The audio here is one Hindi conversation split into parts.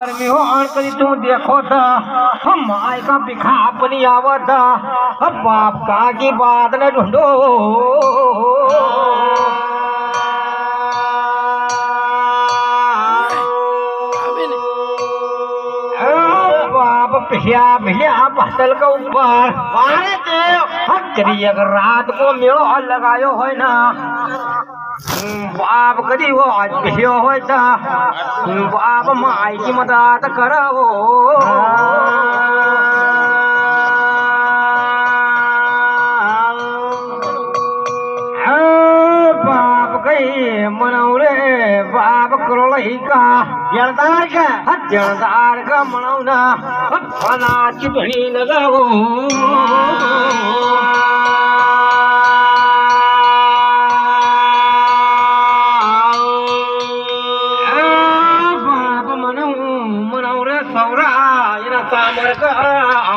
में हो और कभी तुम देखो था हम आए का बिखा अपनी आवत अब बाप का की बात न ढूंढो बाप पिछया भिलिया बहतल का ऊपर मारे देव करी अगर रात को मेड़ो लगायो है ना बाप कदी वो आज पिछयो होता बाप माई की मदद करावो बाप कही मनौरे बाप करोड़ही का जड़दार का मनौना फना की बनी लगावो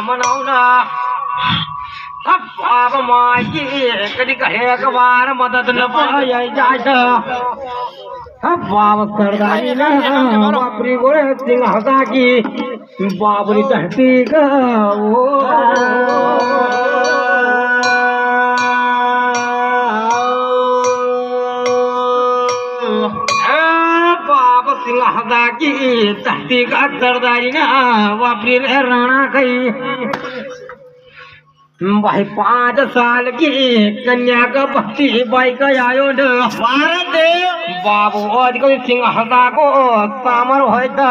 मनौना बाप माई कदी कहे कबार मदद न पाए जाए बाप सरदारी न बापरी गोरे सिंह हसा की बाबरी तहती का हदा की तहती का सरदारी ना वापरी राणा कही भाई 5 साल की कन्या का भक्ति बाई का आयो बाबू आजकल सिंह हदा को सामर होता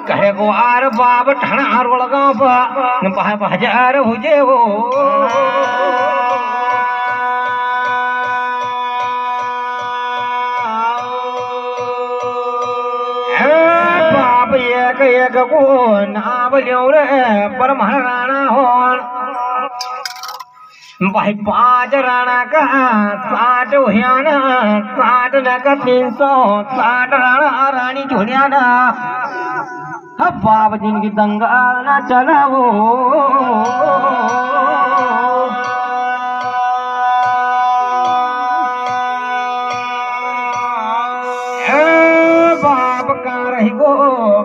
कहे को आर बाब ठणार लगा भाई बाजार हुजे वो एक को नाम लियो रे पर महाराणा हो भाई 5 राणा का 60 हुआना 60 न का 360 राणा रानी झुलियाना बाप दिन की दंगा ना चला वो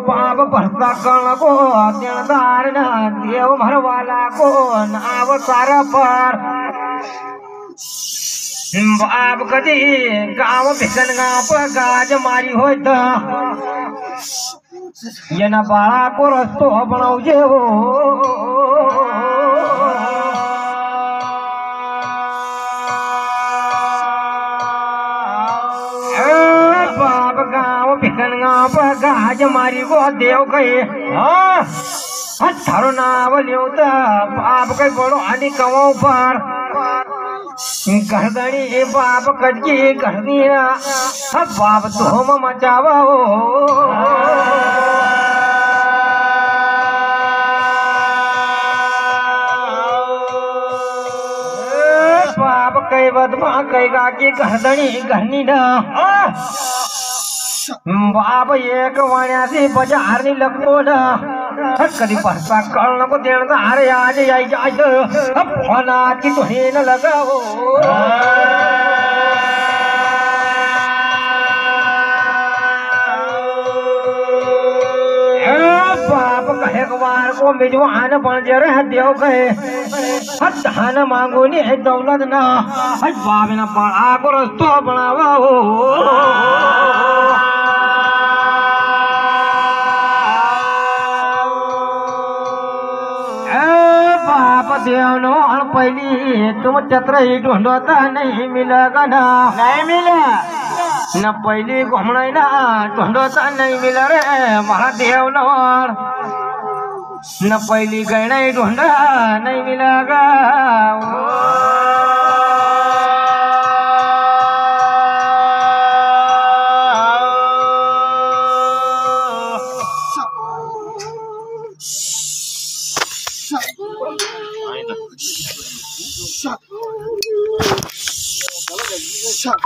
बाप भरता कर्ण को देनदार न देव भरवाला को नाव सारा पर बाप कदी गाँव भिकन गाँव पर गाज मारी हो ये न बाड़ा को रस्तो बनाऊ जे हो पर गाज मारी को देव कहे थारो नाव लियो बाप कई बड़ो आनी कमाओ पर गर्दनी बाप कटकी गर्दी ना बाप धूम मचावा हो बाप कई बदमा कई गा की गर्दनी घरनी ना बाप एक वाण्यासी बाजार नहीं लगतो ना कदी भरता कर्ण को देनदार आज आई जाए फोना की तो ही न लगाओ बाप कहे बार को मिजवान बन जे रहे देव कहे धन मांगो नहीं दौलत ना बाप ना बड़ा को रस्तो बनावा हो देवनो पहली तुम चत्र ही ढूंढता नहीं मिलेगा ना नहीं मिला न पहली घूमना ना ढूंढता नहीं मिला रे महादेव न पहली गहना ही ढूंढा नहीं मिलेगा Shut.